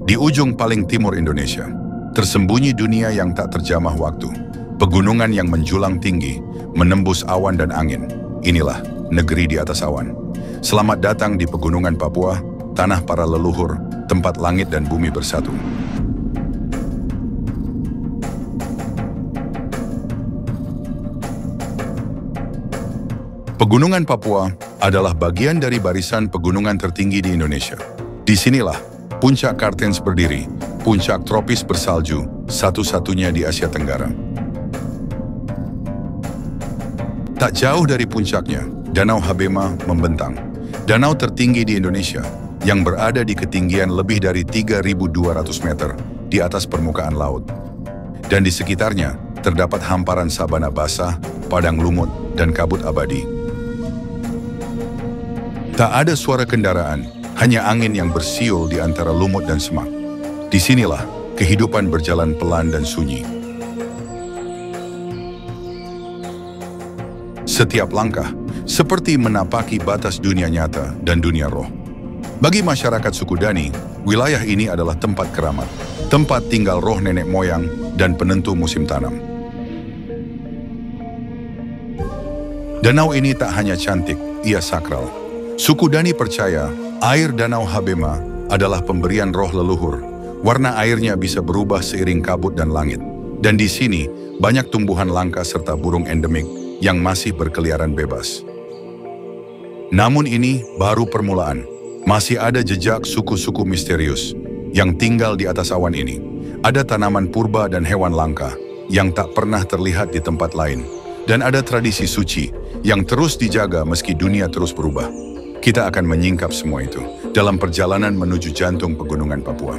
Di ujung paling timur Indonesia, tersembunyi dunia yang tak terjamah waktu. Pegunungan yang menjulang tinggi, menembus awan dan angin. Inilah negeri di atas awan. Selamat datang di Pegunungan Papua, tanah para leluhur, tempat langit dan bumi bersatu. Pegunungan Papua adalah bagian dari barisan pegunungan tertinggi di Indonesia. Disinilah puncak Kartens berdiri, puncak tropis bersalju, satu-satunya di Asia Tenggara. Tak jauh dari puncaknya, Danau Habema membentang. Danau tertinggi di Indonesia yang berada di ketinggian lebih dari 3.200 meter di atas permukaan laut. Dan di sekitarnya terdapat hamparan sabana basah, padang lumut, dan kabut abadi. Tak ada suara kendaraan, hanya angin yang bersiul di antara lumut dan semak. Disinilah kehidupan berjalan pelan dan sunyi. Setiap langkah seperti menapaki batas dunia nyata dan dunia roh. Bagi masyarakat suku Dani, wilayah ini adalah tempat keramat, tempat tinggal roh nenek moyang dan penentu musim tanam. Danau ini tak hanya cantik, ia sakral. Suku Dani percaya air Danau Habema adalah pemberian roh leluhur. Warna airnya bisa berubah seiring kabut dan langit. Dan di sini banyak tumbuhan langka serta burung endemik yang masih berkeliaran bebas. Namun ini baru permulaan. Masih ada jejak suku-suku misterius yang tinggal di atas awan ini. Ada tanaman purba dan hewan langka yang tak pernah terlihat di tempat lain. Dan ada tradisi suci yang terus dijaga meski dunia terus berubah. Kita akan menyingkap semua itu dalam perjalanan menuju jantung Pegunungan Papua.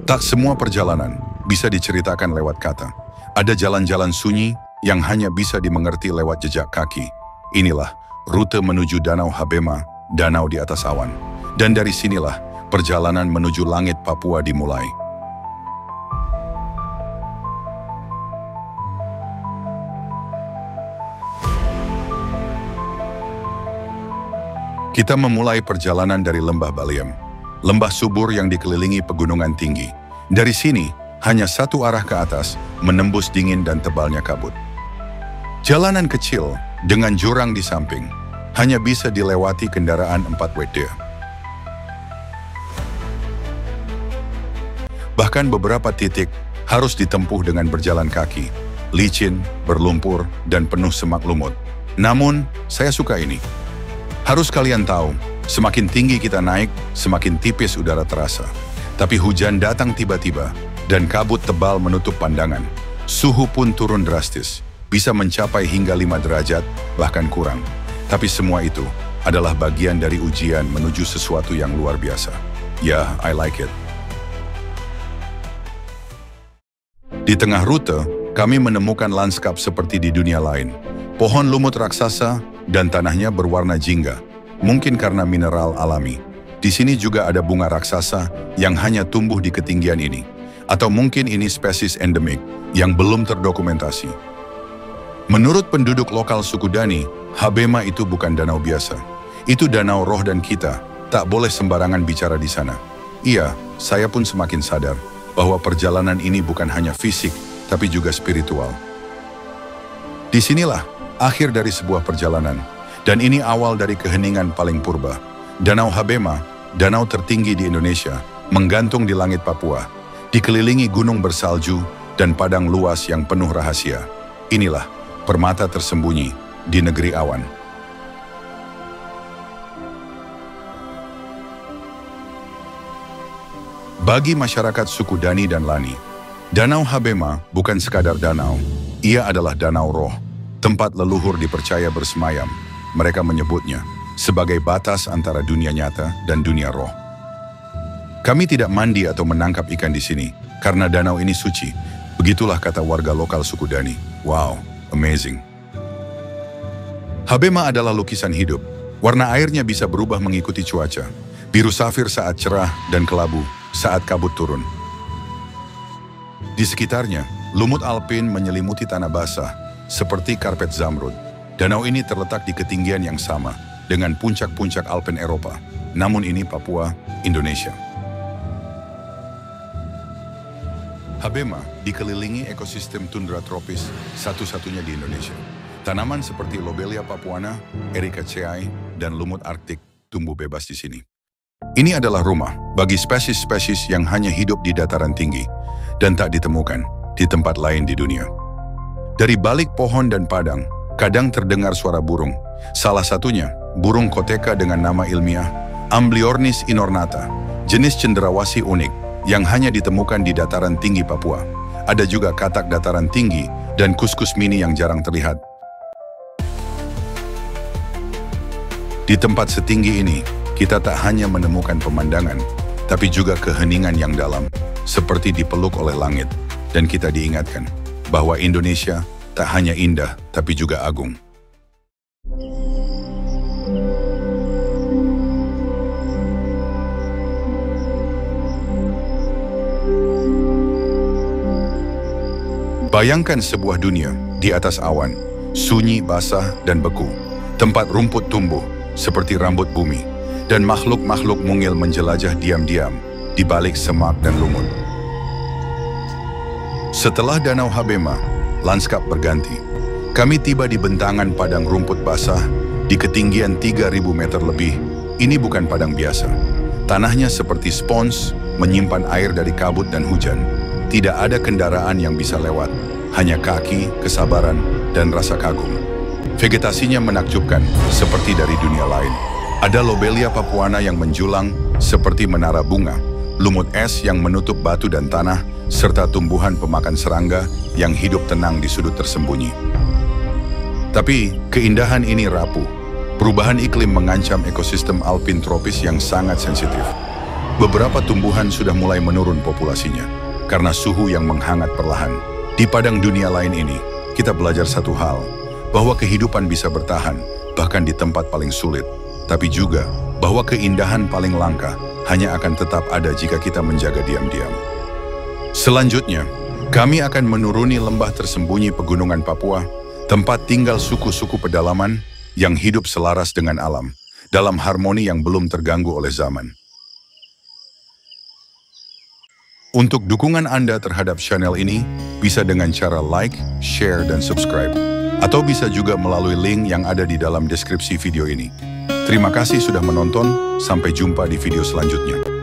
Tak semua perjalanan bisa diceritakan lewat kata. Ada jalan-jalan sunyi yang hanya bisa dimengerti lewat jejak kaki. Inilah rute menuju Danau Habema, danau di atas awan. Dan dari sinilah perjalanan menuju langit Papua dimulai. Kita memulai perjalanan dari Lembah Baliem, lembah subur yang dikelilingi pegunungan tinggi. Dari sini, hanya satu arah ke atas, menembus dingin dan tebalnya kabut. Jalanan kecil dengan jurang di samping, hanya bisa dilewati kendaraan 4WD. Bahkan beberapa titik harus ditempuh dengan berjalan kaki, licin, berlumpur, dan penuh semak lumut. Namun, saya suka ini. Harus kalian tahu, semakin tinggi kita naik, semakin tipis udara terasa. Tapi hujan datang tiba-tiba, dan kabut tebal menutup pandangan. Suhu pun turun drastis, bisa mencapai hingga 5 derajat, bahkan kurang. Tapi semua itu adalah bagian dari ujian menuju sesuatu yang luar biasa. Ya, I like it. Di tengah rute, kami menemukan lanskap seperti di dunia lain. Pohon lumut raksasa dan tanahnya berwarna jingga, mungkin karena mineral alami. Di sini juga ada bunga raksasa yang hanya tumbuh di ketinggian ini. Atau mungkin ini spesies endemik yang belum terdokumentasi. Menurut penduduk lokal suku Dani, Habema itu bukan danau biasa. Itu danau roh dan kita tak boleh sembarangan bicara di sana. Iya, saya pun semakin sadar bahwa perjalanan ini bukan hanya fisik, tapi juga spiritual. Disinilah akhir dari sebuah perjalanan, dan ini awal dari keheningan paling purba. Danau Habema, danau tertinggi di Indonesia, menggantung di langit Papua, dikelilingi gunung bersalju dan padang luas yang penuh rahasia. Inilah permata tersembunyi di negeri awan. Bagi masyarakat suku Dani dan Lani, Danau Habema bukan sekadar danau, ia adalah danau roh, tempat leluhur dipercaya bersemayam. Mereka menyebutnya sebagai batas antara dunia nyata dan dunia roh. Kami tidak mandi atau menangkap ikan di sini, karena danau ini suci. Begitulah kata warga lokal suku Dani. Wow, amazing. Habema adalah lukisan hidup. Warna airnya bisa berubah mengikuti cuaca. Biru safir saat cerah dan kelabu saat kabut turun. Di sekitarnya, lumut alpin menyelimuti tanah basah seperti karpet zamrud. Danau ini terletak di ketinggian yang sama dengan puncak-puncak alpin Eropa. Namun ini Papua, Indonesia. Habema dikelilingi ekosistem tundra tropis satu-satunya di Indonesia. Tanaman seperti Lobelia papuana, Ericaceae, dan lumut arktik tumbuh bebas di sini. Ini adalah rumah bagi spesies-spesies yang hanya hidup di dataran tinggi dan tak ditemukan di tempat lain di dunia. Dari balik pohon dan padang, kadang terdengar suara burung. Salah satunya, burung koteka dengan nama ilmiah Ambliornis inornata, jenis cendrawasih unik yang hanya ditemukan di dataran tinggi Papua. Ada juga katak dataran tinggi dan kuskus mini yang jarang terlihat. Di tempat setinggi ini, kita tak hanya menemukan pemandangan, tapi juga keheningan yang dalam, seperti dipeluk oleh langit. Dan kita diingatkan bahwa Indonesia tak hanya indah, tapi juga agung. Bayangkan sebuah dunia di atas awan, sunyi, basah, dan beku. Tempat rumput tumbuh seperti rambut bumi, dan makhluk-makhluk mungil menjelajah diam-diam di balik semak dan lumut. Setelah Danau Habema, lanskap berganti. Kami tiba di bentangan padang rumput basah di ketinggian 3.000 meter lebih. Ini bukan padang biasa. Tanahnya seperti spons, menyimpan air dari kabut dan hujan. Tidak ada kendaraan yang bisa lewat, hanya kaki, kesabaran, dan rasa kagum. Vegetasinya menakjubkan, seperti dari dunia lain. Ada Lobelia papuana yang menjulang seperti menara bunga, lumut es yang menutup batu dan tanah, serta tumbuhan pemakan serangga yang hidup tenang di sudut tersembunyi. Tapi keindahan ini rapuh. Perubahan iklim mengancam ekosistem alpin tropis yang sangat sensitif. Beberapa tumbuhan sudah mulai menurun populasinya karena suhu yang menghangat perlahan. Di padang dunia lain ini, kita belajar satu hal, bahwa kehidupan bisa bertahan bahkan di tempat paling sulit, tapi juga bahwa keindahan paling langka hanya akan tetap ada jika kita menjaga diam-diam. Selanjutnya, kami akan menuruni lembah tersembunyi pegunungan Papua, tempat tinggal suku-suku pedalaman yang hidup selaras dengan alam, dalam harmoni yang belum terganggu oleh zaman. Untuk dukungan Anda terhadap channel ini, bisa dengan cara like, share, dan subscribe. Atau bisa juga melalui link yang ada di dalam deskripsi video ini. Terima kasih sudah menonton, sampai jumpa di video selanjutnya.